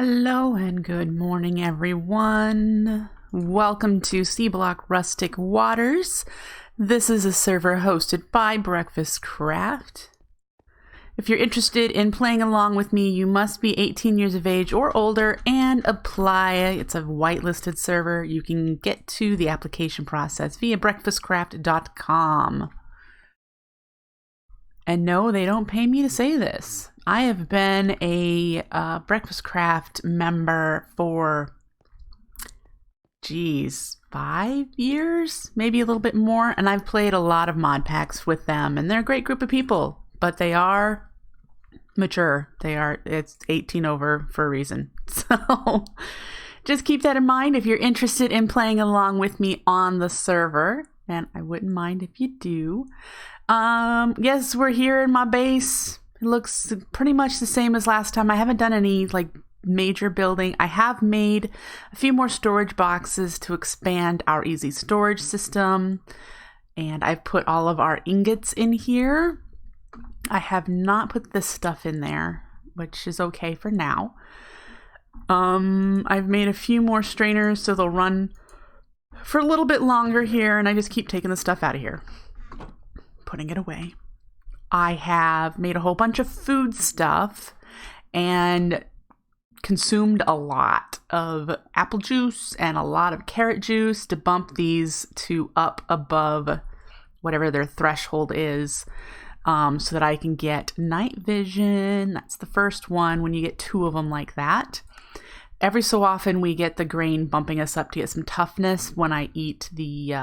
Hello and good morning, everyone. Welcome to Skyblock Rustic Waters. This is a server hosted by Breakfastcraft. If you're interested in playing along with me, you must be 18 years of age or older and apply. It's a whitelisted server. You can get to the application process via breakfastcraft.com. And no, they don't pay me to say this. I have been a Breakfastcraft member for, 5 years? Maybe a little bit more. And I've played a lot of mod packs with them. And they're a great group of people. But they are mature. It's 18 over for a reason. So just keep that in mind if you're interested in playing along with me on the server. And I wouldn't mind if you do. Yes, we're here in my base. It looks pretty much the same as last time. I haven't done any major building. I have made a few more storage boxes to expand our easy storage system. And I've put all of our ingots in here. I have not put this stuff in there, which is okay for now. I've made a few more strainers so they'll run for a little bit longer here, and I just keep taking the stuff out of here, putting it away. I have made a whole bunch of food stuff and consumed a lot of apple juice and a lot of carrot juice to bump these to up above whatever their threshold is, so that I can get night vision. That's the first one when you get 2 of them like that. Every so often we get the grain bumping us up to get some toughness when I eat the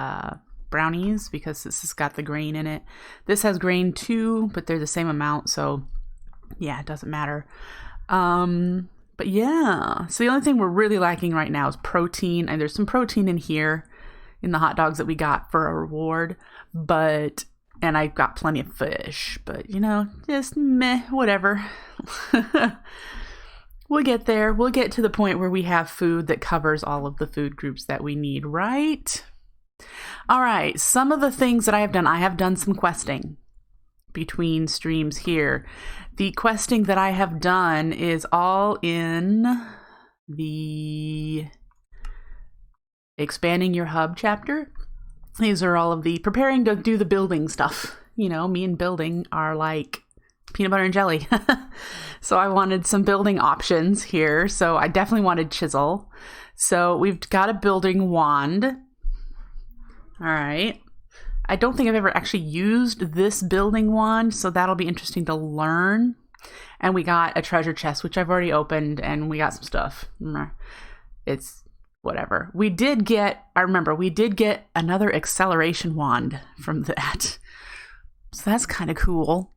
brownies, because this has got the grain in it. This has grain too, but they're the same amount, so yeah, it doesn't matter. But yeah, so the only thing we're really lacking right now is protein, and there's some protein in here in the hot dogs that we got for a reward, and I've got plenty of fish, but just meh, whatever. We'll get there. We'll get to the point where we have food that covers all of the food groups that we need, right? All right, some of the things that I have done some questing between streams here. The questing that I have done is all in the expanding your hub chapter. These are all of the preparing to do the building stuff. Me and building are like peanut butter and jelly. So I wanted some building options here. So I definitely wanted chisel. So we've got a building wand. All right. I don't think I've ever actually used this building wand, so that'll be interesting to learn. And we got a treasure chest, which I've already opened, and we got some stuff. It's whatever. We did get another acceleration wand from that. So that's kind of cool.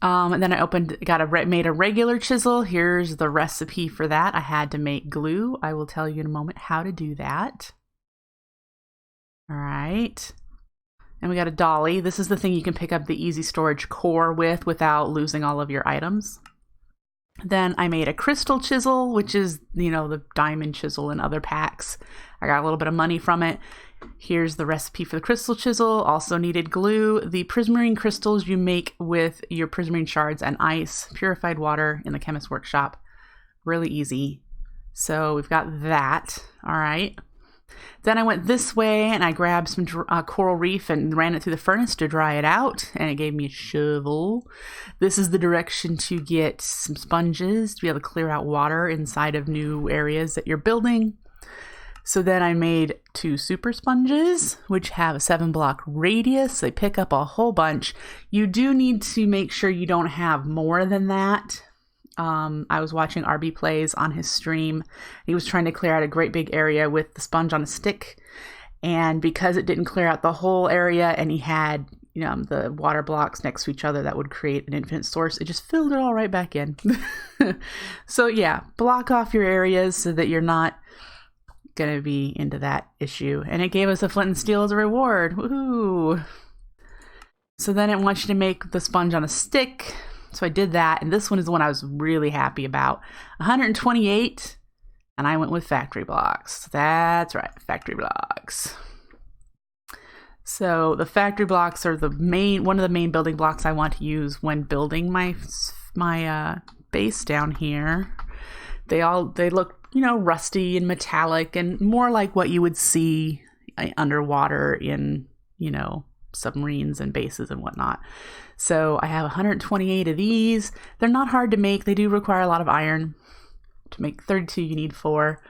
And then I made a regular chisel. Here's the recipe for that. I had to make glue. I will tell you in a moment how to do that. All right. And we got a dolly. This is the thing you can pick up the easy storage core with without losing all of your items. Then I made a crystal chisel, which is, the diamond chisel in other packs. I got a little bit of money from it. Here's the recipe for the crystal chisel. Also needed glue. The prismarine crystals you make with your prismarine shards and ice, purified water in the chemist workshop. Really easy. So we've got that. All right. Then I went this way and I grabbed some coral reef and ran it through the furnace to dry it out, and it gave me a shovel. This is the direction to get some sponges to be able to clear out water inside of new areas that you're building. So then I made 2 super sponges, which have a 7-block radius. They pick up a whole bunch. You do need to make sure you don't have more than that. I was watching RB Plays on his stream. He was trying to clear out a great big area with the sponge on a stick. And because it didn't clear out the whole area and he had, the water blocks next to each other that would create an infinite source, it just filled it all right back in. So yeah, block off your areas so that you're not going to be into that issue. And it gave us a flint and steel as a reward. Woohoo! So then it wants you to make the sponge on a stick. So I did that, and this one is the one I was really happy about. 128, and I went with factory blocks. That's right, factory blocks. So the factory blocks are one of the main building blocks I want to use when building my base down here. They look, you know, rusty and metallic and more like what you would see underwater in, you know, submarines and bases and whatnot. So I have 128 of these. They're not hard to make. They do require a lot of iron. To make 32, you need 4.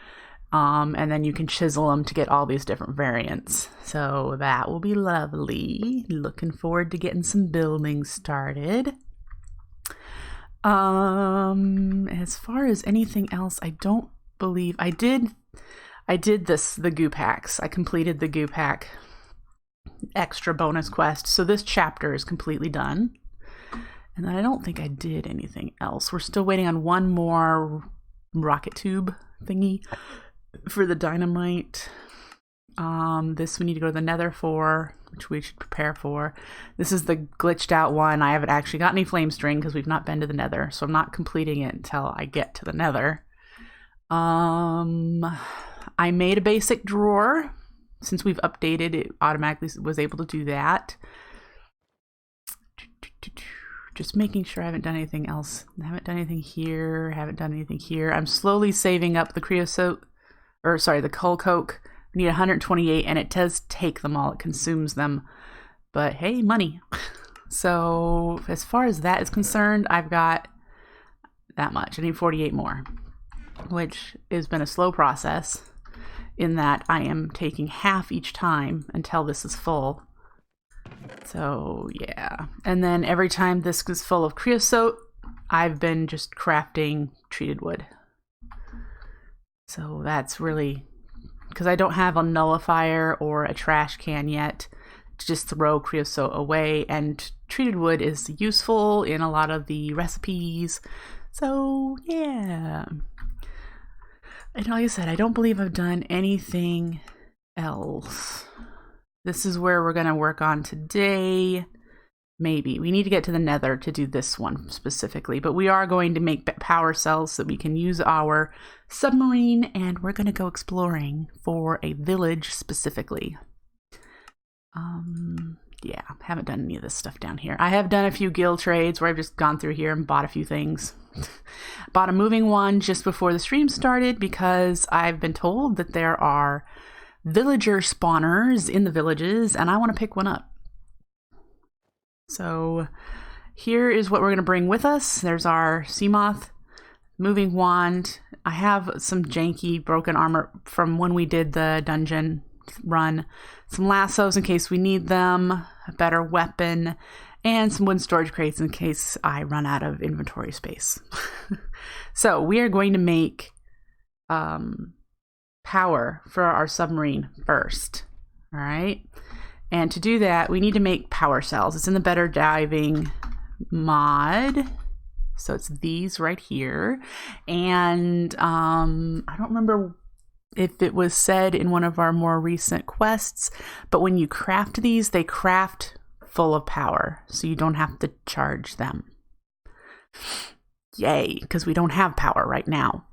And then you can chisel them to get all these different variants. So that will be lovely. Looking forward to getting some building started. As far as anything else, I don't believe I did the goo packs. I completed the goo pack extra bonus quest. So this chapter is completely done. And then I don't think I did anything else. We're still waiting on one more rocket tube thingy for the dynamite. This we need to go to the nether for, which we should prepare for. This is the glitched out one. I haven't actually got any flame string because we've not been to the nether, so I'm not completing it until I get to the nether. I made a basic drawer. Since we've updated, it automatically was able to do that. Just making sure I haven't done anything else. I haven't done anything here. Haven't done anything here. I'm slowly saving up the creosote, or sorry, the coal coke. I need 128, and it does take them all. It consumes them. But hey, money. So as far as that is concerned, I've got that much. I need 48 more, which has been a slow process in that I am taking half each time until this is full. So yeah, and then every time this is full of creosote, I've been just crafting treated wood. So that's really, because I don't have a nullifier or a trash can yet to just throw creosote away, and treated wood is useful in a lot of the recipes. So yeah, and like I said, I don't believe I've done anything else. This is where we're going to work on today. Maybe. We need to get to the nether to do this one specifically, but we are going to make power cells so that we can use our submarine, and we're going to go exploring for a village specifically. Yeah, haven't done any of this stuff down here. I have done a few guild trades where I've just gone through here and bought a few things. Bought a moving one just before the stream started because I've been told that there are villager spawners in the villages, and I want to pick one up. So here is what we're going to bring with us. There's our sea moth, moving wand. I have some janky broken armor from when we did the dungeon run, some lassos in case we need them, a better weapon, and some wood storage crates in case I run out of inventory space. So we are going to make power for our submarine first. All right. And to do that, we need to make power cells. It's in the Better Diving mod. So it's these right here. And I don't remember if it was said in one of our more recent quests, but when you craft these, they craft full of power. So you don't have to charge them. Yay, because we don't have power right now.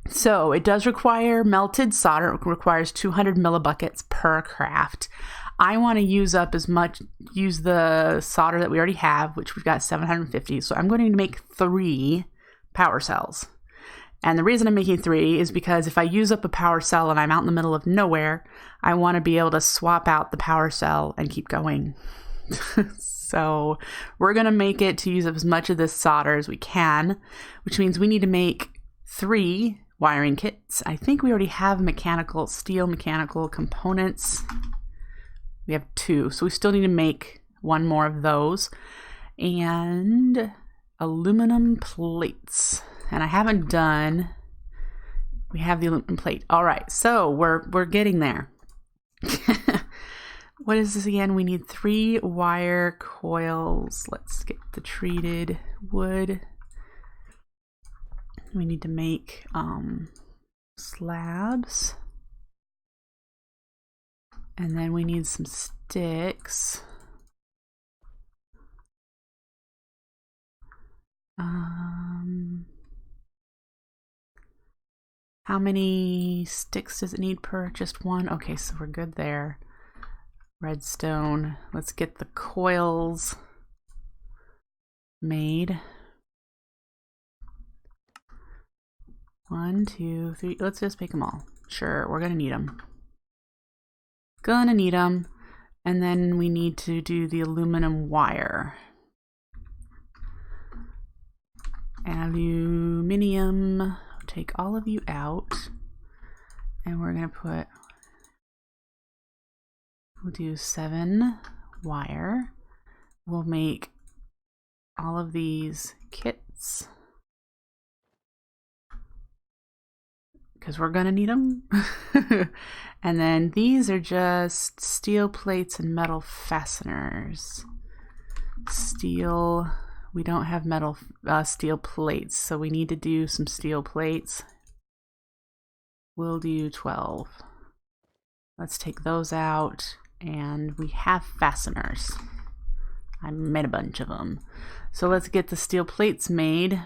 So it does require melted solder. It requires 200 millibuckets per craft. I want to use the solder that we already have, which we've got 750. So I'm going to make 3 power cells. And the reason I'm making 3 is because if I use up a power cell and I'm out in the middle of nowhere, I want to be able to swap out the power cell and keep going. So we're going to make it to use up as much of this solder as we can, which means we need to make 3 wiring kits. I think we already have steel mechanical components. We have 2, so we still need to make 1 more of those. And aluminum plates. And I haven't done, we have the aluminum plate. All right, so we're getting there. What is this again? We need 3 wire coils. Let's get the treated wood. We need to make slabs. And then we need some sticks. How many sticks does it need per? Just 1? Okay, so we're good there. Redstone. Let's get the coils made. 1, 2, 3. Let's just make them all. Sure, we're gonna need them. Gonna need them. And then we need to do the aluminum wire. Aluminium. Take all of you out. And we're gonna put, we'll do 7 wire. We'll make all of these kits. Because we're gonna need them. And then these are just steel plates and metal fasteners. Steel, we don't have metal steel plates, so we need to do some steel plates. We'll do 12. Let's take those out, and we have fasteners. I made a bunch of them. So let's get the steel plates made.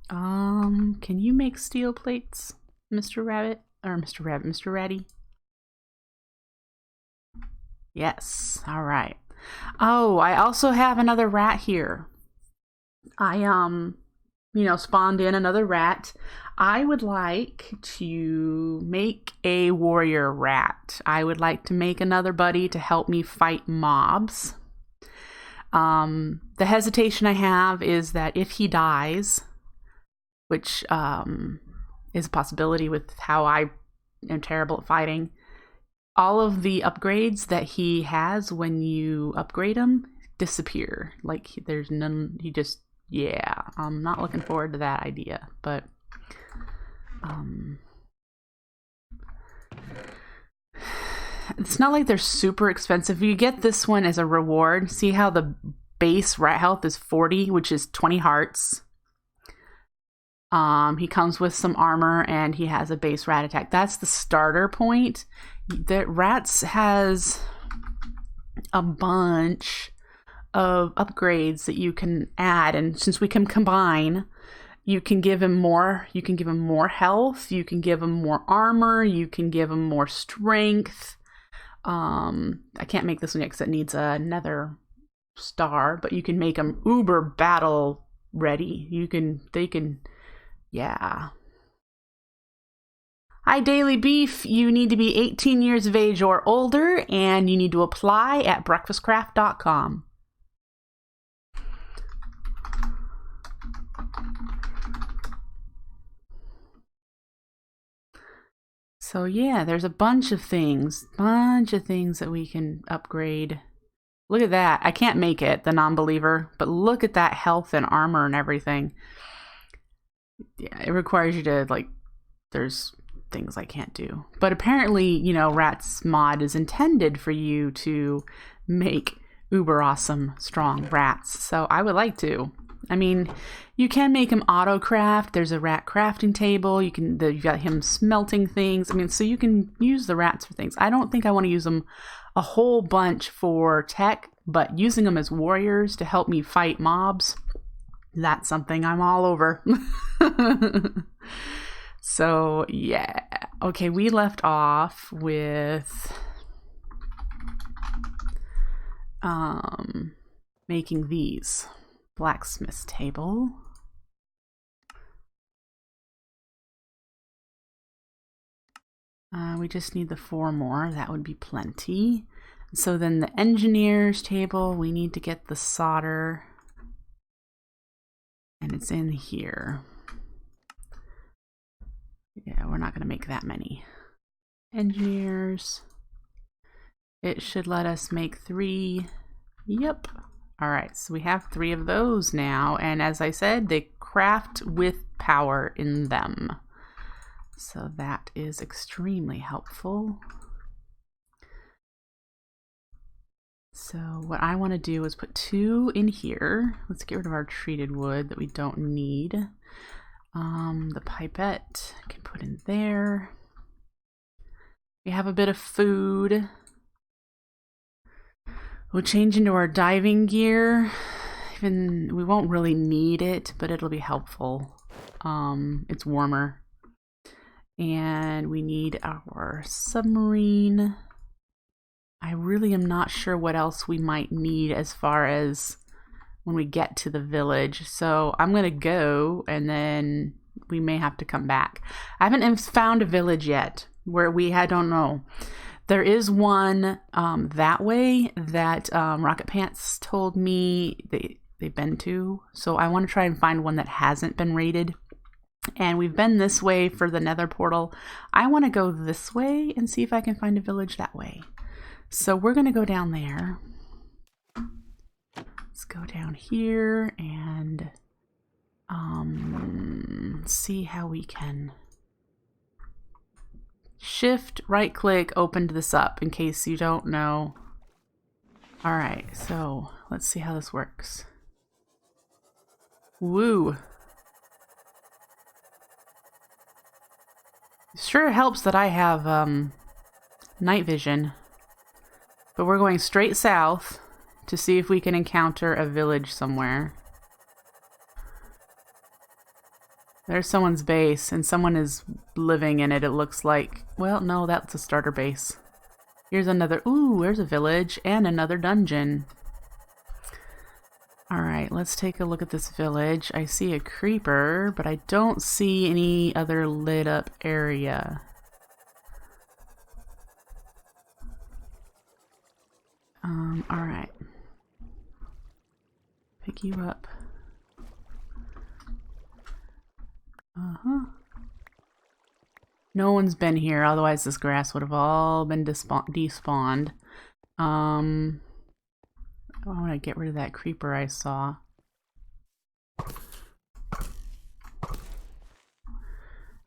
Can you make steel plates, Mr. Rabbit? Or Mr. Rabbit, Mr. Ratty? Yes, all right. Oh, I also have another rat here. I, spawned in another rat. I would like to make a warrior rat. I would like to make another buddy to help me fight mobs. The hesitation I have is that if he dies, which is a possibility with how I am terrible at fighting, all of the upgrades that he has when you upgrade him disappear. Like, there's none, he just, yeah, I'm not looking forward to that idea, but it's not like they're super expensive. You get this one as a reward. See how the base rat health is 40, which is 20 hearts. He comes with some armor and he has a base rat attack. That's the starter point. The rats has a bunch of upgrades that you can add, and since we can combine, you can give him more. You can give him more health. You can give him more armor. You can give him more strength. I can't make this one yet because it needs another star, but you can make him uber battle ready. They can. Yeah. Hi, Daily Beef. You need to be 18 years of age or older, and you need to apply at breakfastcraft.com. So yeah, there's a bunch of things that we can upgrade. Look at that. I can't make it, the non-believer, but look at that health and armor and everything. Yeah, it requires you to, like, there's things I can't do. But apparently, Rats mod is intended for you to make uber awesome, strong rats. So I would like to. I mean, you can make him auto-craft. There's a rat crafting table. You've got him smelting things. I mean, so you can use the rats for things. I don't think I want to use them a whole bunch for tech, but using them as warriors to help me fight mobs, that's something I'm all over. So, yeah. Okay, we left off with making these. Blacksmith's table. We just need the 4 more. That would be plenty. So then the engineer's table, we need to get the solder. And it's in here. Yeah, we're not going to make that many. Engineers. It should let us make 3. Yep. All right, so we have 3 of those now. And as I said, they craft with power in them. So that is extremely helpful. So what I want to do is put 2 in here. Let's get rid of our treated wood that we don't need. The pipette I can put in there. We have a bit of food. We'll change into our diving gear. Even we won't really need it, but it'll be helpful. It's warmer. And we need our submarine. I really am not sure what else we might need as far as when we get to the village. So I'm going to go and then we may have to come back. I haven't found a village yet where I don't know. There is one that way that Rocket Pants told me they've been to. So I want to try and find one that hasn't been raided. And we've been this way for the Nether portal. I want to go this way and see if I can find a village that way. So we're going to go down there. Let's go down here and see how we can shift, right click, opened this up in case you don't know. All right, so let's see how this works. Woo. Sure helps that I have night vision, but we're going straight south to see if we can encounter a village somewhere. There's someone's base, and someone is living in it, it looks like. Well, no, that's a starter base. Here's another... Ooh, there's a village and another dungeon. Alright, let's take a look at this village. I see a creeper, but I don't see any other lit up area. Alright. Pick you up. No one's been here, otherwise this grass would have all been despawned. I want to get rid of that creeper I saw.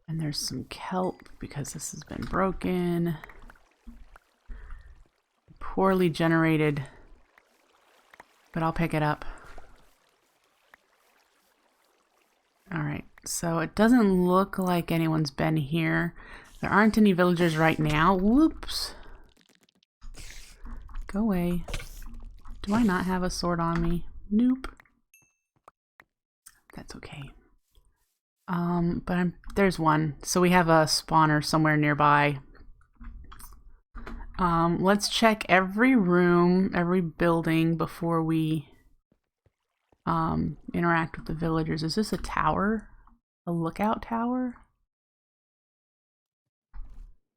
And there's some kelp because this has been broken. Poorly generated, but I'll pick it up. Alright, so it doesn't look like anyone's been here. There aren't any villagers right now. Whoops. Go away. Do I not have a sword on me? Nope. That's okay. But there's one. So we have a spawner somewhere nearby. Let's check every room, every building before we interact with the villagers. Is this a tower? A lookout tower?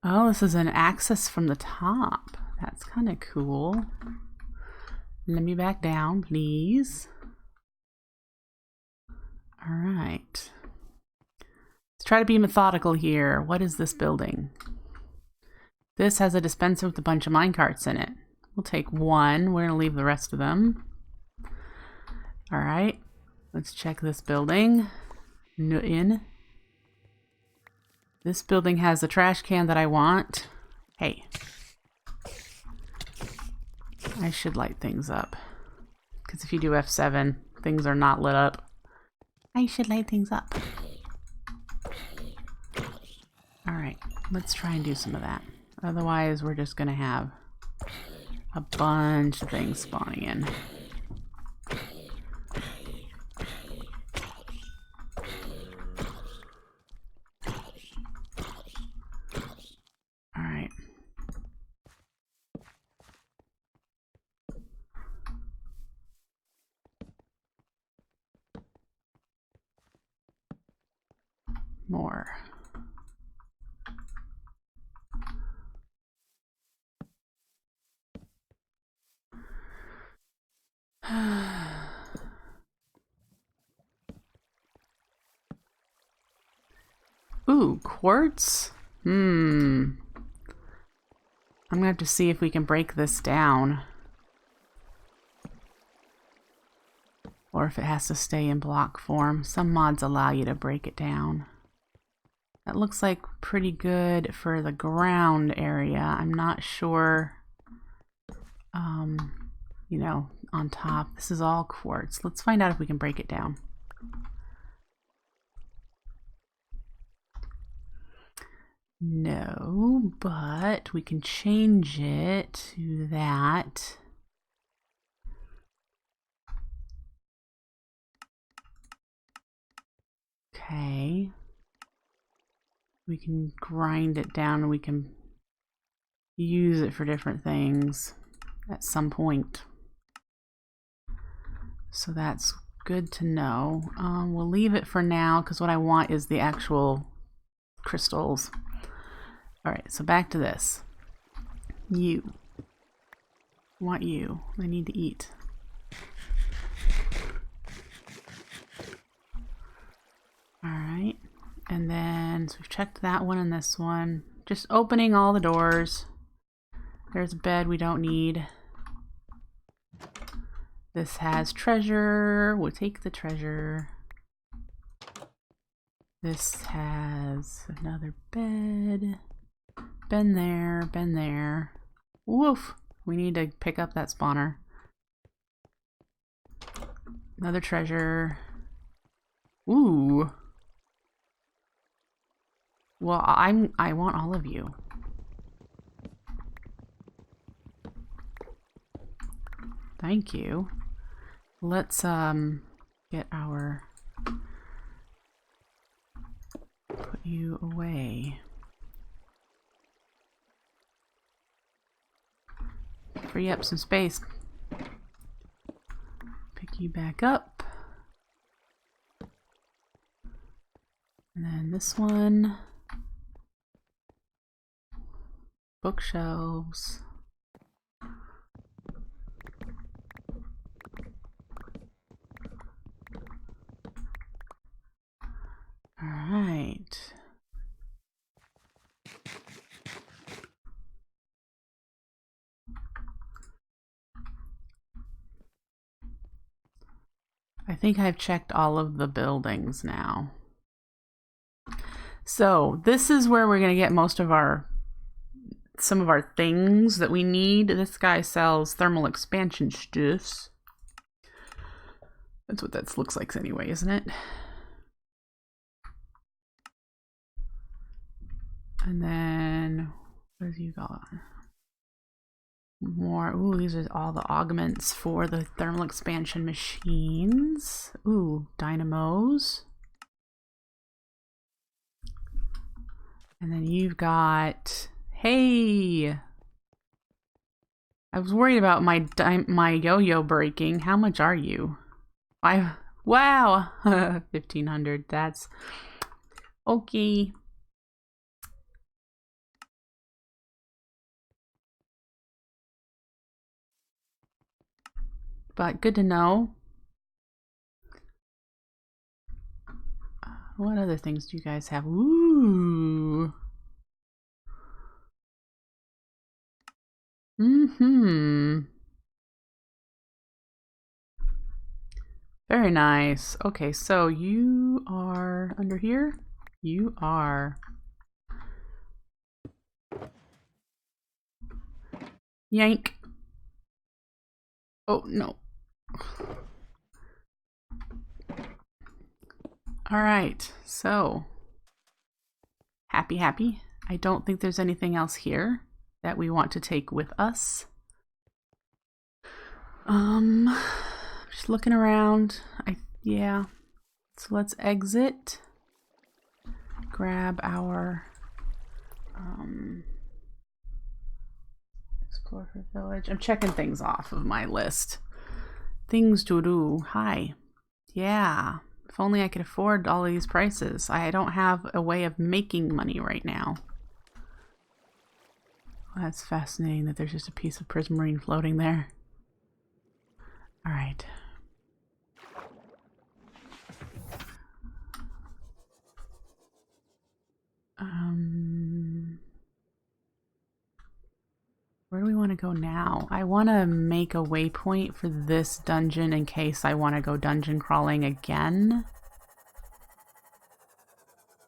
Oh, this is an access from the top. That's kind of cool. Let me back down, please. All right. Let's try to be methodical here. What is this building? This has a dispenser with a bunch of minecarts in it. We'll take one. We're going to leave the rest of them. All right. Let's check this building. This building has the trash can that I want. Hey. I should light things up. Because if you do F7, things are not lit up. I should light things up. Alright, let's try and do some of that. Otherwise, we're just going to have a bunch of things spawning in. Alright. More. Ooh, quartz? I'm gonna have to see if we can break this down. Or if it has to stay in block form. Some mods allow you to break it down. That looks like pretty good for the ground area. I'm not sure, you know, on top. This is all quartz. Let's find out if we can break it down. No, but we can change it to that. Okay. We can grind it down and we can use it for different things at some point. So that's Good to know. We'll leave it for now because what I want is the actual crystals. Alright, so back to this. You. Want you. I need to eat. Alright. And then, so we've checked that one and this one. Just opening all the doors. There's a bed we don't need. This has treasure. We'll take the treasure. This has another bed. Been there, been there. Woof! We need to pick up that spawner. Another treasure. Ooh. Well, I want all of you. Thank you. Let's get our put you away. Free up some space. Pick you back up. And then this one. Bookshelves. All right. I think I've checked all of the buildings now. So this is where we're going to get most of some of our things that we need. This guy sells thermal expansion stuffs. That's what that looks like anyway, isn't it? And then, what have you got? More. Ooh, these are all the augments for the thermal expansion machines. Ooh, dynamos. And then you've got, hey, I was worried about my yo-yo breaking. How much are you? Wow, 1,500. That's okay. But good to know. What other things do you guys have? Ooh. Very nice. Okay, so you are under here? You are. Yank. Oh, no. Alright, so. Happy. I don't think there's anything else here that we want to take with us. Just looking around. Yeah. So let's exit. Grab our explore for village. I'm checking things off of my list. Things to do. Hi. Yeah. If only I could afford all these prices. I don't have a way of making money right now. Well, that's fascinating that there's just a piece of prismarine floating there. All right. Where do we want to go now? I want to make a waypoint for this dungeon in case I want to go dungeon crawling again.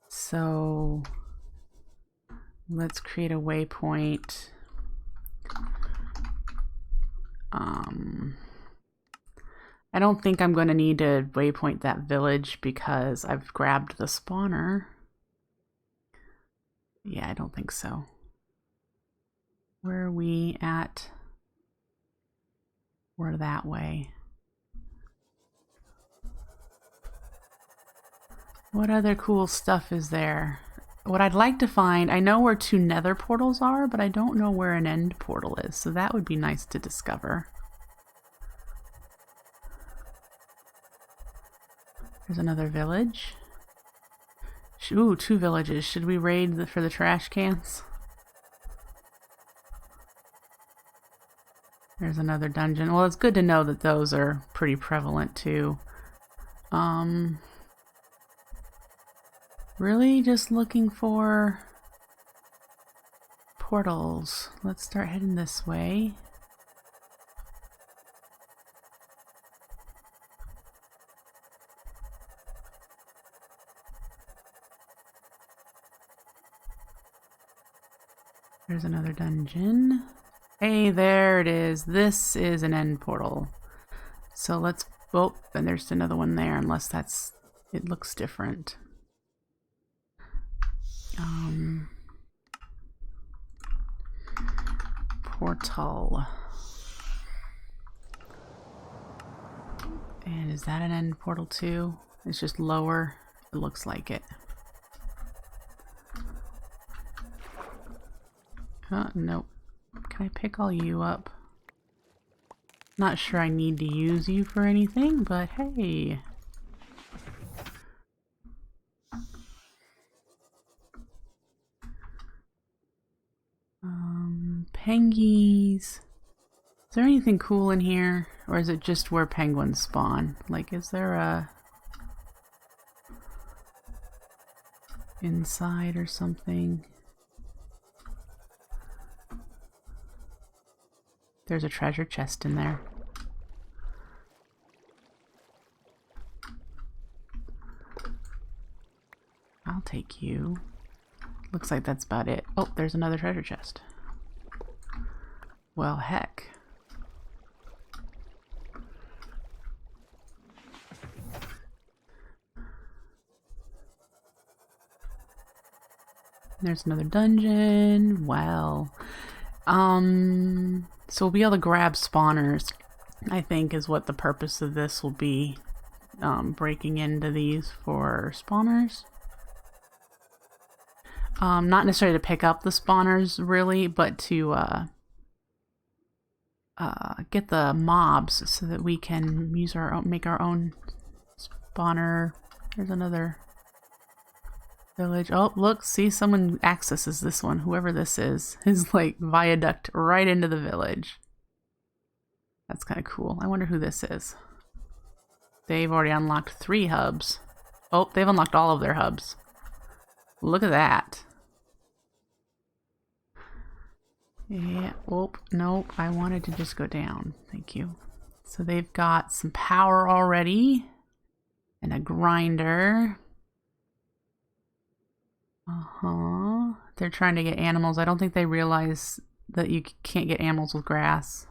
So let's create a waypoint. I don't think I'm going to need to waypoint that village because I've grabbed the spawner. Yeah, I don't think so. Where are we at? We're that way. What other cool stuff is there? What I'd like to find, I know where 2 nether portals are, but I don't know where an end portal is, so that would be nice to discover. There's another village. Ooh, 2 villages. Should we raid for the trash cans? There's another dungeon. Well, it's good to know that those are pretty prevalent too. Really just looking for portals. Let's start heading this way. There's another dungeon. Hey, there it is. This is an end portal. So let's... Oh, and there's another one there, unless that's... It looks different. Portal. And is that an end portal too? It's just lower. It looks like it. Nope. Can I pick all you up? Not sure I need to use you for anything, but hey. Pengies. Is there anything cool in here? Or is it just where penguins spawn? Like, is there a... inside or something? There's a treasure chest in there. I'll take you. Looks like that's about it. Oh, there's another treasure chest. Well, heck. There's another dungeon. Wow. So we'll be able to grab spawners, I think, is what the purpose of this will be. Breaking into these for spawners. Not necessarily to pick up the spawners, really, but to get the mobs so that we can use our own, make our own spawner. There's another village. Oh, look, see, someone accesses this one. Whoever this is like viaduct right into the village. That's kind of cool. I wonder who this is. They've already unlocked 3 hubs. Oh, they've unlocked all of their hubs. Look at that. Yeah, oh, nope, I wanted to just go down. Thank you. So they've got some power already. And a grinder. They're trying to get animals. I don't think they realize that you can't get animals with grass.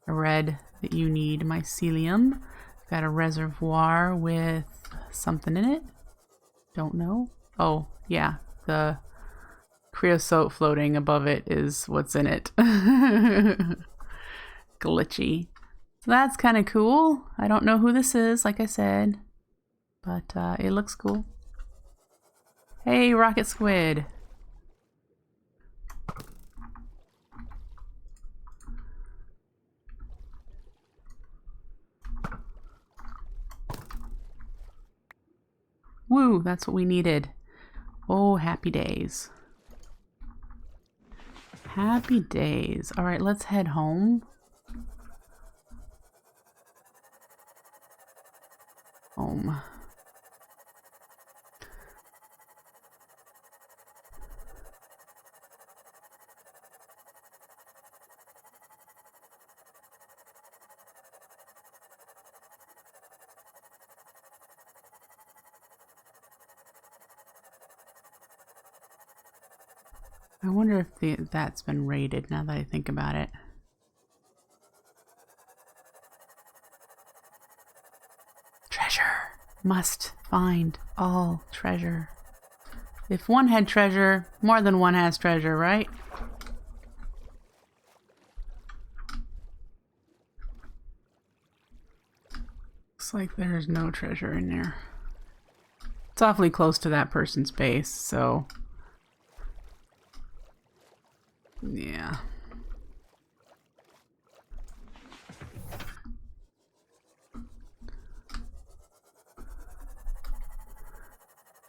I read that you need mycelium. Got a reservoir with something in it. Don't know. Oh, yeah. The creosote floating above it is what's in it. Glitchy. So that's kind of cool. I don't know who this is, like I said. But it looks cool. Hey, rocket squid. Woo, that's what we needed. Oh, happy days. Happy days. All right, let's head home. Home. I wonder if that's been raided now that I think about it. Treasure. Must find all treasure. If one had treasure, more than one has treasure, right? Looks like there's no treasure in there. It's awfully close to that person's base, so... yeah.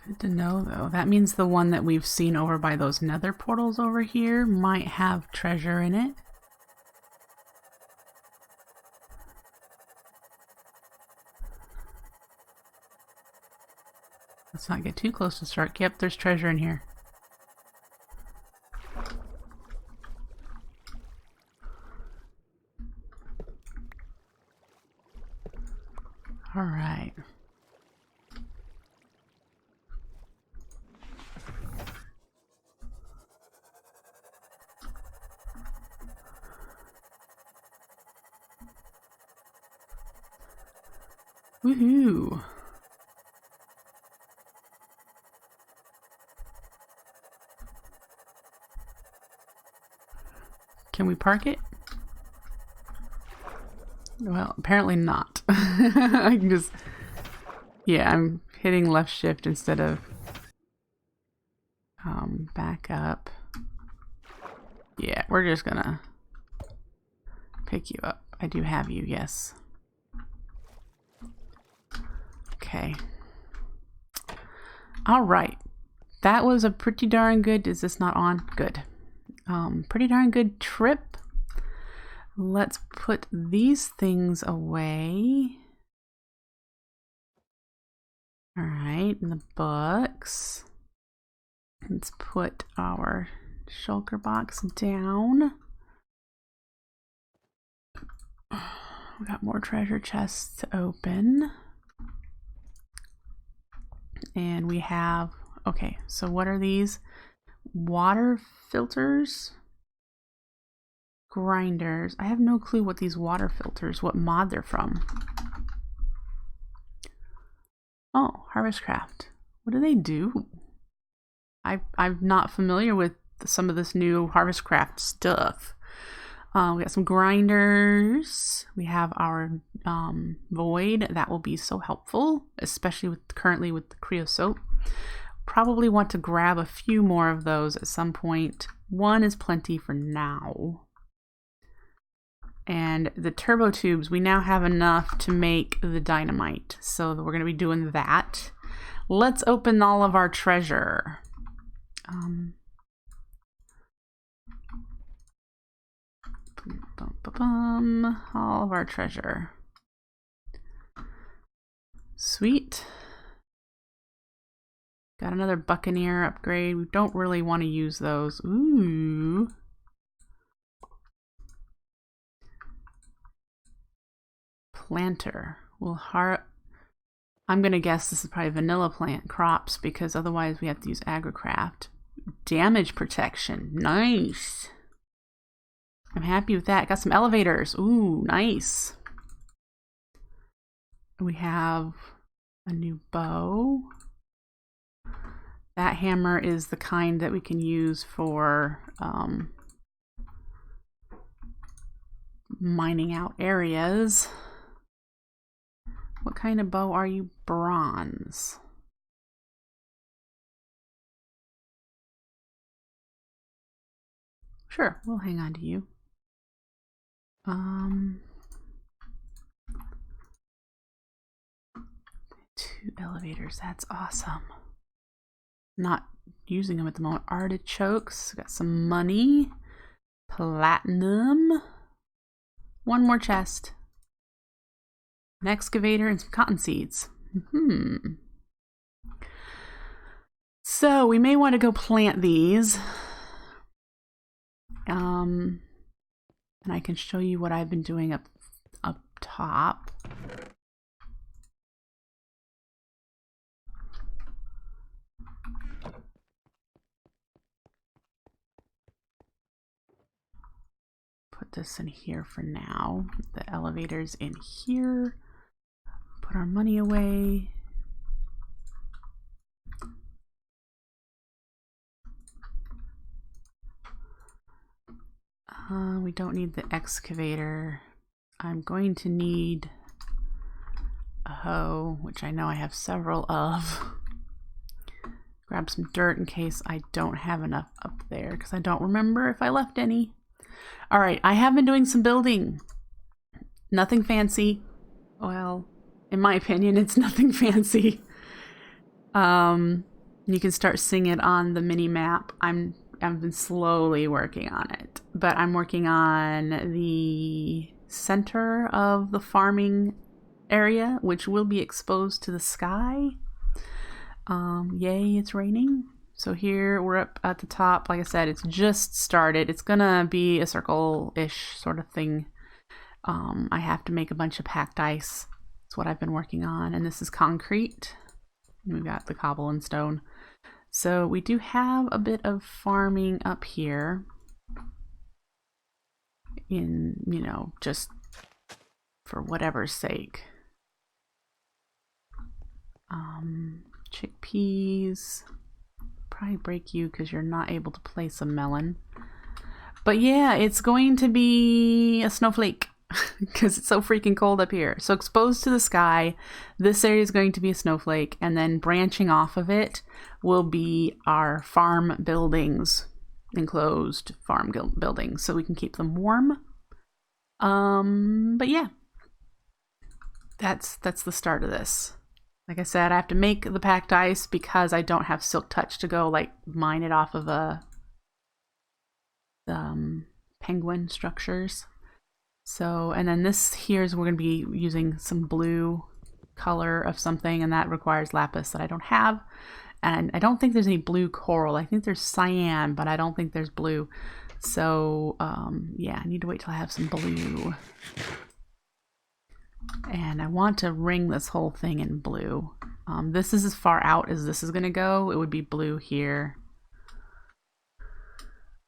Good to know, though. That means the one that we've seen over by those nether portals over here might have treasure in it. Let's not get too close to start. Yep, there's treasure in here. All right. Woohoo! Can we park it? Well, apparently not. I can just... Yeah, I'm hitting left shift instead of... back up. Yeah, we're just gonna... pick you up. I do have you, yes. Okay. Alright. That was a pretty darn good... Is this not on? Good. Pretty darn good trip. Let's put these things away. Alright, in the books. Let's put our shulker box down. We got more treasure chests to open. And we have, okay, so what are these? Water filters? Grinders. I have no clue what these water filters, what mod they're from. Oh, Harvestcraft. What do they do? I'm not familiar with some of this new Harvestcraft stuff. We got some grinders. We have our void. That will be so helpful, especially currently with the creosote. Probably want to grab a few more of those at some point. One is plenty for now. And the turbo tubes, we now have enough to make the dynamite. So we're going to be doing that. Let's open all of our treasure. All of our treasure. Sweet. Got another Buccaneer upgrade. We don't really want to use those. Ooh. Planter. I'm going to guess this is probably vanilla plant crops because otherwise we have to use agricraft. Damage protection. Nice. I'm happy with that. Got some elevators. Ooh, nice. We have a new bow. That hammer is the kind that we can use for mining out areas. What kind of bow are you? Bronze. Sure, we'll hang on to you. 2 elevators, that's awesome. Not using them at the moment. Artichokes, got some money. Platinum. One more chest. An excavator and some cotton seeds. So we may want to go plant these. And I can show you what I've been doing up top. Put this in here for now. The elevator's in here. Put our money away. We don't need the excavator. I'm going to need a hoe, which I know I have several of. Grab some dirt in case I don't have enough up there, because I don't remember if I left any. All right, I have been doing some building. Nothing fancy. Well, in my opinion, it's nothing fancy. You can start seeing it on the mini map. I've been slowly working on it, but I'm working on the center of the farming area, which will be exposed to the sky. Yay, it's raining. So here we're up at the top. Like I said, it's just started. It's gonna be a circle-ish sort of thing. I have to make a bunch of packed ice. That's what I've been working on. And this is concrete. We've got the cobble and stone. So we do have a bit of farming up here. In, you know, just for whatever's sake. Chickpeas. Probably break you because you're not able to place a melon. But yeah, it's going to be a snowflake because it's so freaking cold up here. So exposed to the sky, this area is going to be a snowflake, and then branching off of it will be our farm buildings, enclosed farm buildings, so we can keep them warm. But yeah, that's the start of this. Like I said, I have to make the packed ice because I don't have silk touch to go like mine it off of a penguin structures. So, and then this here is we're going to be using some blue color of something, and that requires lapis that I don't have. And I don't think there's any blue coral. I think there's cyan, but I don't think there's blue. So, yeah, I need to wait till I have some blue. And I want to ring this whole thing in blue. This is as far out as this is going to go. It would be blue here.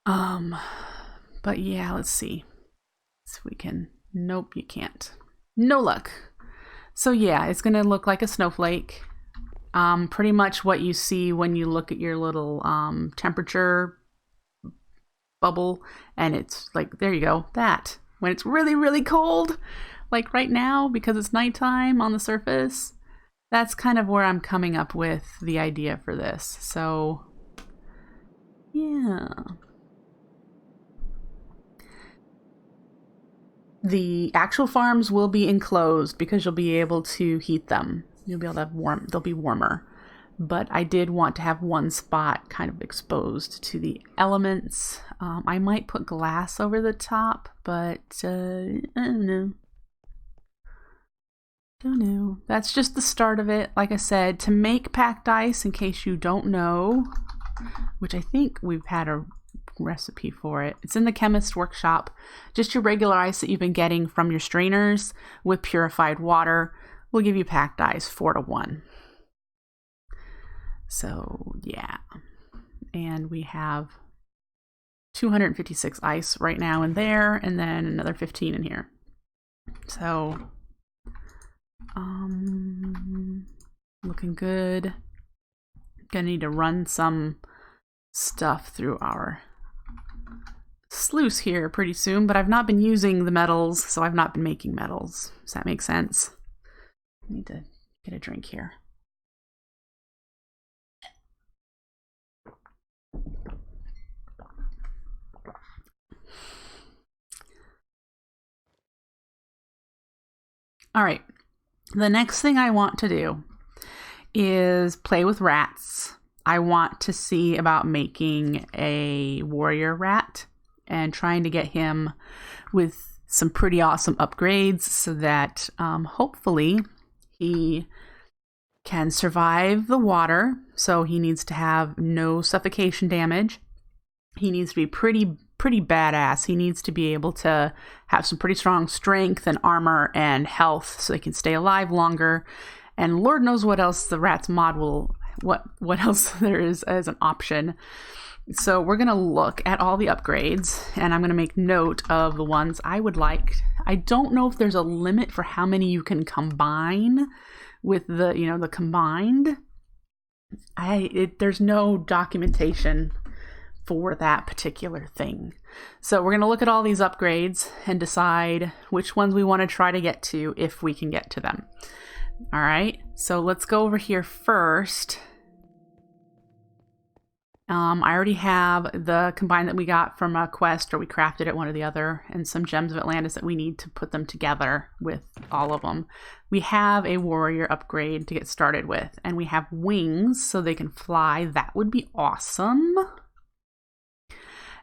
But yeah, let's see. So we can, nope, you can't. No luck. So yeah, it's going to look like a snowflake. Pretty much what you see when you look at your little temperature bubble, and it's like, there you go, that. When it's really, really cold, like right now, because it's nighttime on the surface, that's kind of where I'm coming up with the idea for this. So, yeah. The actual farms will be enclosed because you'll be able to heat them. You'll be able to have they'll be warmer. But I did want to have one spot kind of exposed to the elements. I might put glass over the top, but I don't know. Don't know. That's just the start of it. Like I said, to make packed ice, in case you don't know, which I think we've had a recipe for it. It's in the chemist workshop. Just your regular ice that you've been getting from your strainers with purified water will give you packed ice 4-to-1. So yeah, and we have 256 ice right now in there, and then another 15 in here. So looking good. Gonna need to run some stuff through our sluice here pretty soon, but I've not been using the metals, so I've not been making metals. Does that make sense? I need to get a drink here. All right, the next thing I want to do is play with rats. I want to see about making a warrior rat and trying to get him with some pretty awesome upgrades so that hopefully he can survive the water. So he needs to have no suffocation damage. He needs to be pretty badass. He needs to be able to have some pretty strong strength and armor and health so he can stay alive longer. And Lord knows what else the rats mod will, what else there is as an option. So we're going to look at all the upgrades, and I'm going to make note of the ones I would like. I don't know if there's a limit for how many you can combine with the, the combined. There's no documentation for that particular thing. So we're going to look at all these upgrades and decide which ones we want to try to get to if we can get to them. All right, so let's go over here first. I already have the combine that we got from a quest, or we crafted it, one or the other, and some gems of Atlantis that we need to put them together with all of them. We have a warrior upgrade to get started with, and we have wings so they can fly. That would be awesome.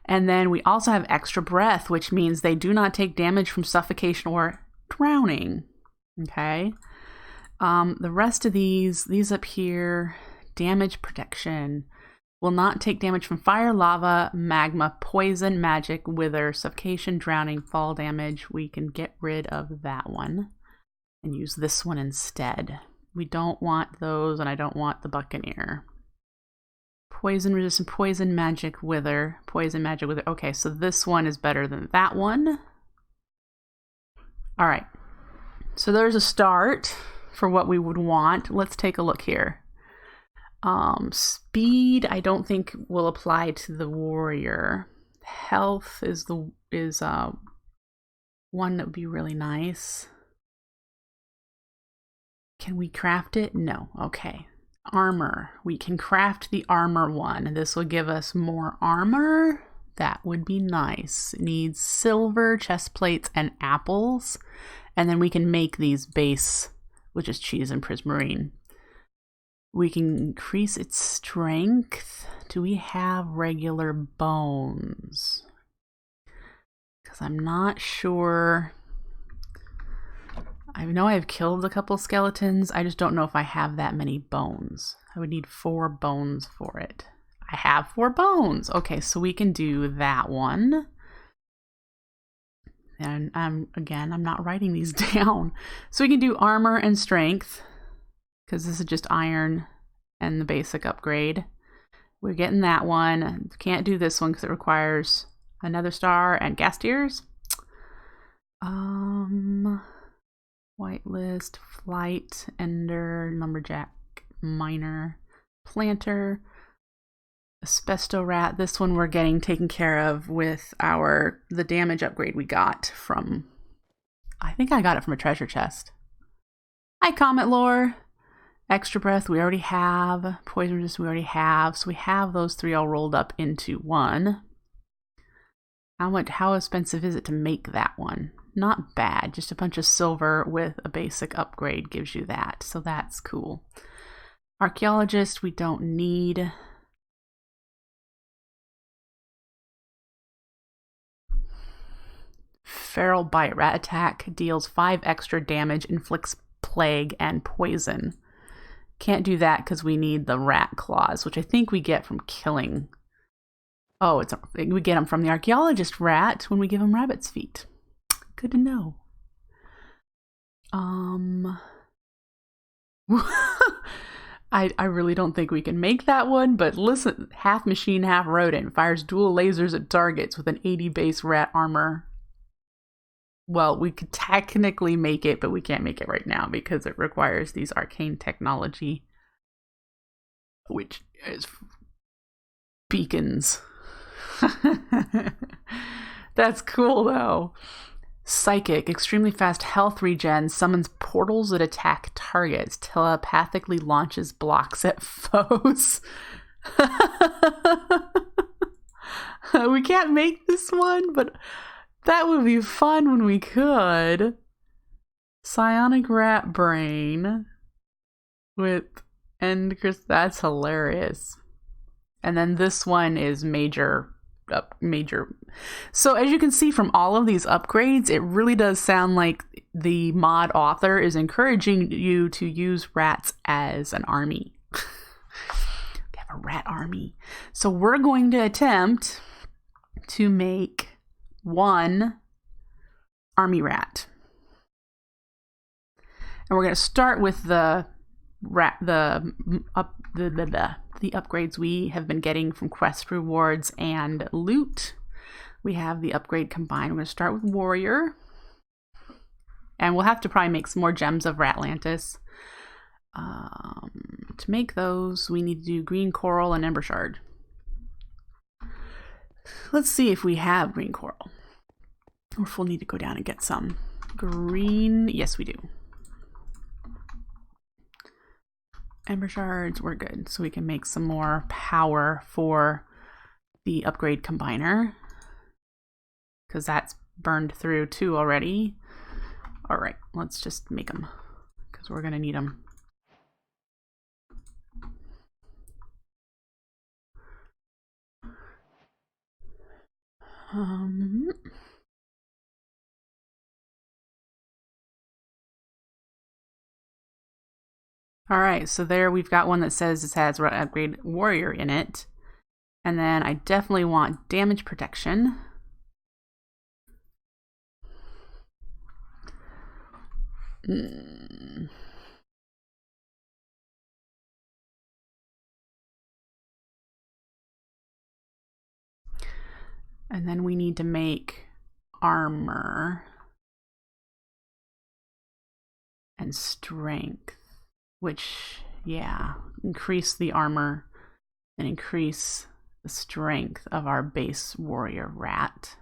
And then we also have extra breath, which means they do not take damage from suffocation or drowning. Okay. The rest of these up here, damage protection. Will not take damage from fire, lava, magma, poison, magic, wither, suffocation, drowning, fall damage. We can get rid of that one and use this one instead. We don't want those, and I don't want the Buccaneer. Poison resistant, poison, magic, wither, poison, magic, wither. Okay, so this one is better than that one. All right, so there's a start for what we would want. Let's take a look here. Speed, I don't think will apply to the warrior. Health is one that would be really nice. Can we craft it? No. Okay. Armor. We can craft the armor one. This will give us more armor. That would be nice. It needs silver, chest plates, and apples. And then we can make these base, which is cheese and prismarine. We can increase its strength. Do we have regular bones? Because I'm not sure. I know I've killed a couple skeletons. I just don't know if I have that many bones. I would need 4 bones for it. I have 4 bones. Okay, so we can do that one. And again, I'm not writing these down. So we can do armor and strength, because this is just iron and the basic upgrade. We're getting that one. Can't do this one because it requires another star and gas tiers. Whitelist, flight, ender, lumberjack, miner, planter, asbesto rat. This one we're getting taken care of with the damage upgrade we got from, I think I got it from a treasure chest. Hi, Comet Lore. Extra breath we already have. Poison resist we already have. So we have those 3 all rolled up into one. How expensive is it to make that one? Not bad. Just a bunch of silver with a basic upgrade gives you that. So that's cool. Archaeologist we don't need. Feral bite. Rat attack deals 5 extra damage, inflicts plague and poison. Can't do that because we need the rat claws, which I think we get from killing. Oh, we get them from the archaeologist rat when we give him rabbit's feet. Good to know. I really don't think we can make that one, but listen, half machine, half rodent, fires dual lasers at targets with an 80 base rat armor. Well, we could technically make it, but we can't make it right now because it requires these arcane technology, which is beacons. That's cool, though. Psychic, extremely fast health regen, summons portals that attack targets, telepathically launches blocks at foes. We can't make this one, but that would be fun when we could. Psionic rat brain with that's hilarious. And then this one is major. So as you can see from all of these upgrades, it really does sound like the mod author is encouraging you to use rats as an army. We have a rat army. So we're going to attempt to make 1 army rat. And we're going to start with the upgrades we have been getting from quest rewards and loot. We have the upgrade combined. We're going to start with warrior. And we'll have to probably make some more gems of Ratlantis. To make those, we need to do green coral and ember shard. Let's see if we have green coral. Or if we'll need to go down and get some. Green, yes we do. Ember shards, we're good. So we can make some more power for the upgrade combiner, because that's burned through 2 already. All right, let's just make them, because we're gonna need them. All right, so there we've got one that says it has upgrade warrior in it. And then I definitely want damage protection. And then we need to make armor and strength, which, yeah, increase the armor and increase the strength of our base warrior rat.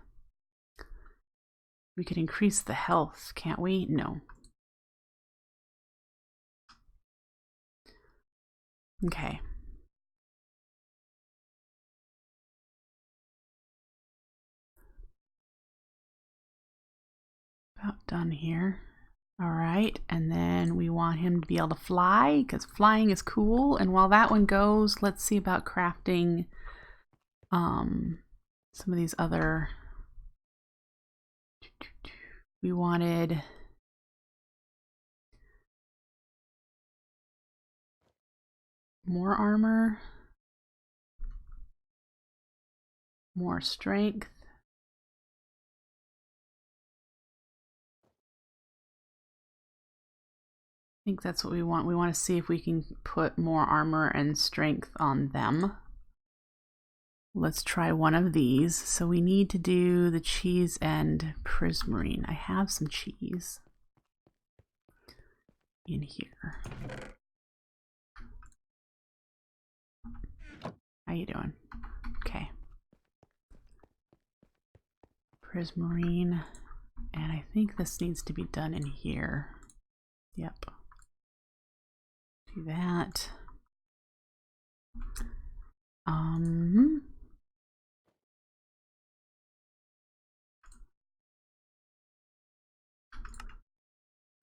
We could increase the health, can't we? No. Okay. About done here. All right, and then we want him to be able to fly, because flying is cool. And while that one goes, let's see about crafting some of these other. We wanted more armor, more strength. I think that's what we want. We want to see if we can put more armor and strength on them. Let's try one of these. So we need to do the cheese and prismarine. I have some cheese in here. How you doing? Okay. Prismarine. And I think this needs to be done in here. Yep. Do that.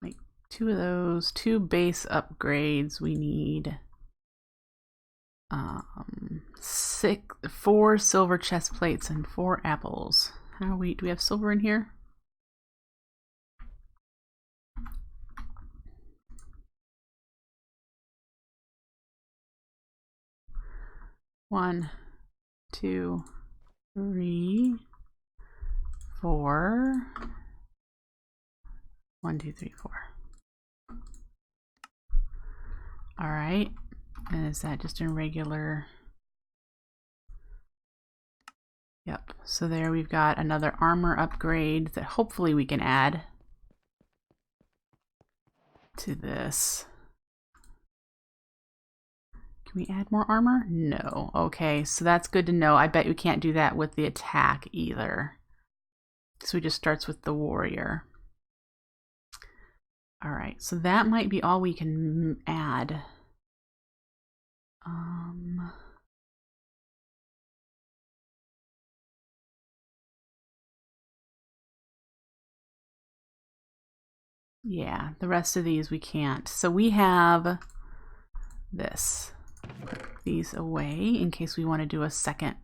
Make 2 of those, 2 base upgrades. We need 4 silver chest plates and 4 apples. Do we have silver in here? One, 2, 3, 4. 1, 2, 3, 4. All right, and is that just in regular? Yep, so there we've got another armor upgrade that hopefully we can add to this. Can we add more armor? No. Okay, so that's good to know. I bet we can't do that with the attack either. So it just starts with the warrior. All right, so that might be all we can add. Yeah, the rest of these we can't. So we have this. Put these away in case we want to do a second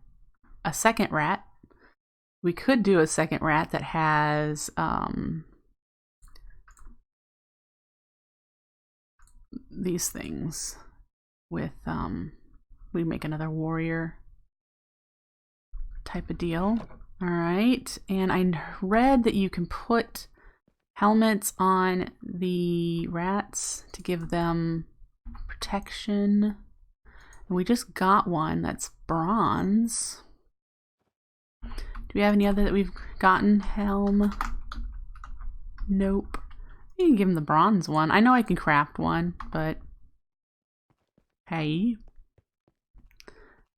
rat. We could do a second rat that has these things with we make another warrior type of deal. All right, and I read that you can put helmets on the rats to give them protection. And we just got one that's bronze. Do we have any other that we've gotten? Helm? Nope. You can give him the bronze one. I know I can craft one, but hey.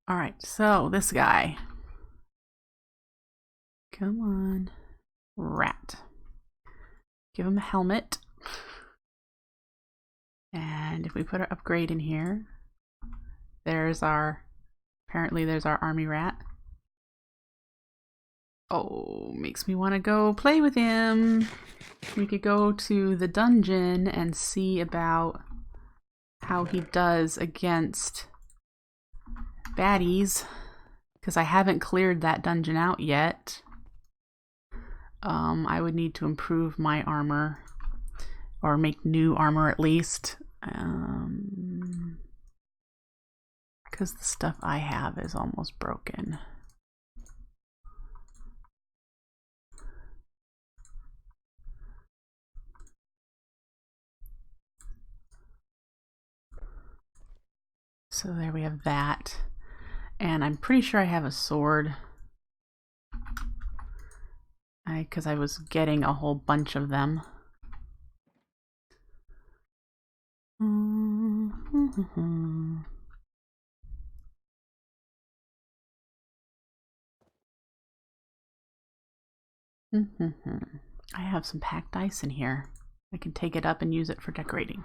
All right, so this guy. Come on. Rat. Give him a helmet. And if we put our upgrade in here, apparently there's our army rat. Oh, makes me want to go play with him. We could go to the dungeon and see about how he does against baddies, because I haven't cleared that dungeon out yet. I would need to improve my armor, or make new armor at least, because the stuff I have is almost broken. So there we have that. And I'm pretty sure I have a sword. Because I was getting a whole bunch of them. I have some packed ice in here. I can take it up and use it for decorating.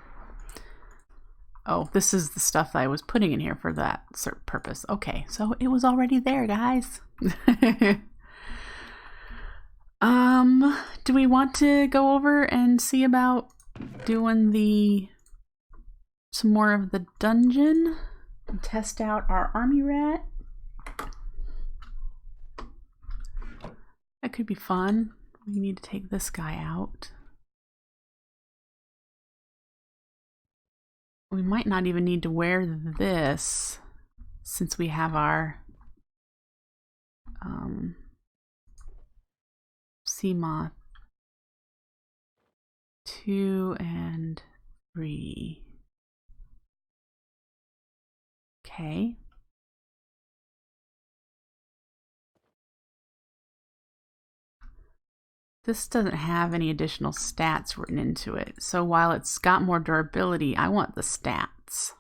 Oh, this is the stuff that I was putting in here for that certain purpose. Okay, so it was already there, guys. Do we want to go over and see about doing some more of the dungeon? Test out our army rat? That could be fun. We need to take this guy out. We might not even need to wear this since we have our sea moth 2 and 3. Okay. This doesn't have any additional stats written into it. So while it's got more durability, I want the stats.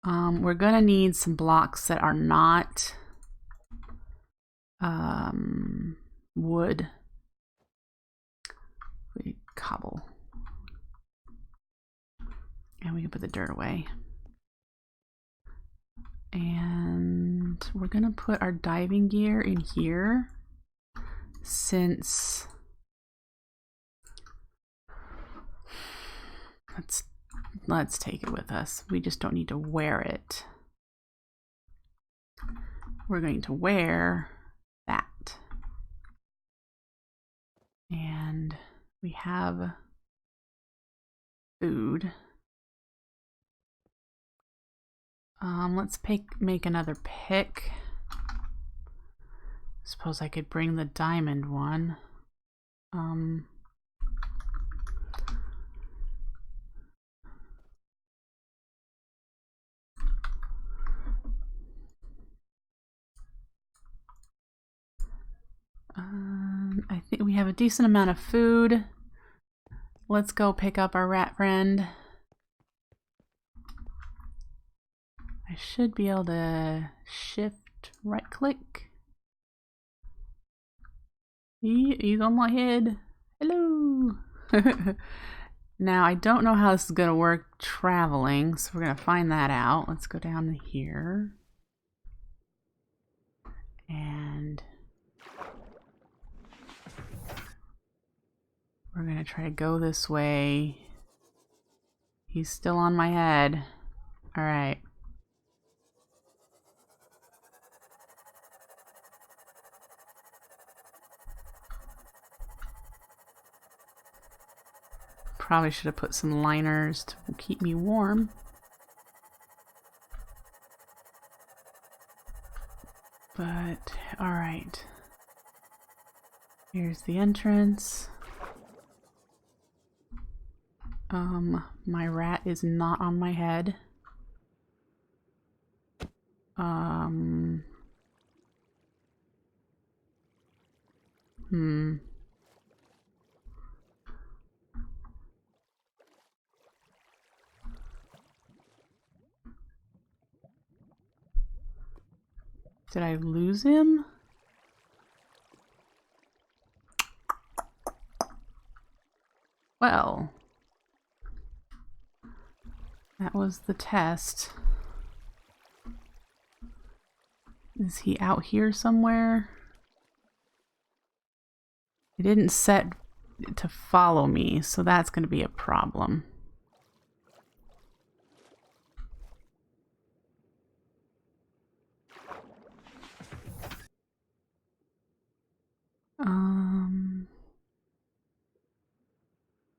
We're gonna need some blocks that are not wood. We cobble. And we can put the dirt away. And we're gonna put our diving gear in here, since let's take it with us. We just don't need to wear it. We're going to wear that. And we have food. Let's make another pick. Suppose I could bring the diamond one. I think we have a decent amount of food. Let's go pick up our rat friend. I should be able to shift right click. He's on my head. Hello. Now I don't know how this is gonna work traveling, so we're gonna find that out. Let's go down to here. And we're gonna try to go this way. He's still on my head. All right. Probably should have put some liners to keep me warm. But, all right. Here's the entrance. My rat is not on my head. Did I lose him? Well, That was the test. Is he out here somewhere? It didn't set to follow me, so that's going to be a problem.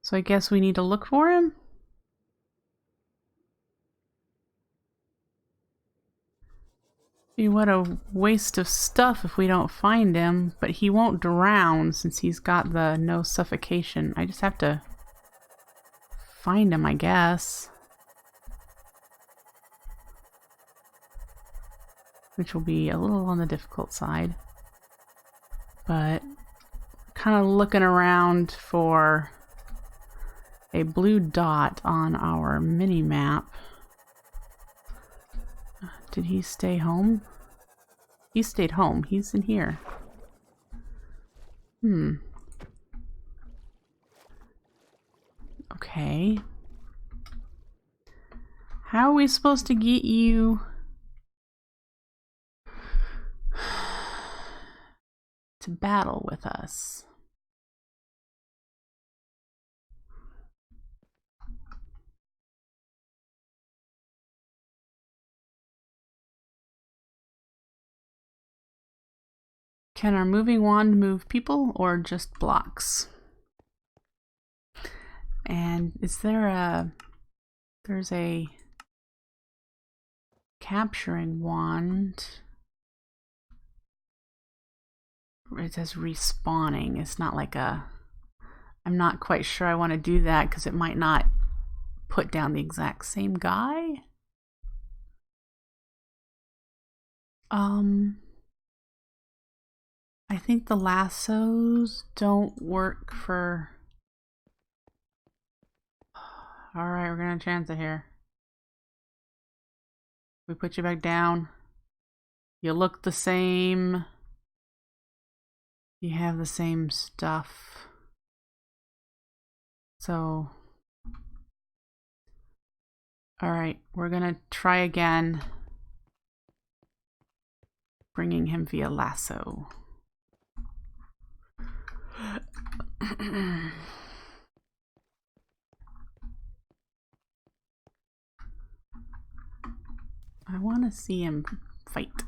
So I guess we need to look for him? What a waste of stuff if we don't find him, but he won't drown since he's got the no suffocation. I just have to find him, I guess. Which will be a little on the difficult side. But kind of looking around for a blue dot on our mini map. Did he stay home? He stayed home. He's in here. Okay. How are we supposed to get you to battle with us? Can our moving wand move people or just blocks? And is there there's a capturing wand. It says respawning. It's not like a... I'm not quite sure I want to do that because it might not put down the exact same guy. I think the lassos don't work for... Alright, we're gonna chance it here. We put you back down. You look the same. You have the same stuff. So... Alright, we're gonna try again. Bringing him via lasso. I want to see him fight.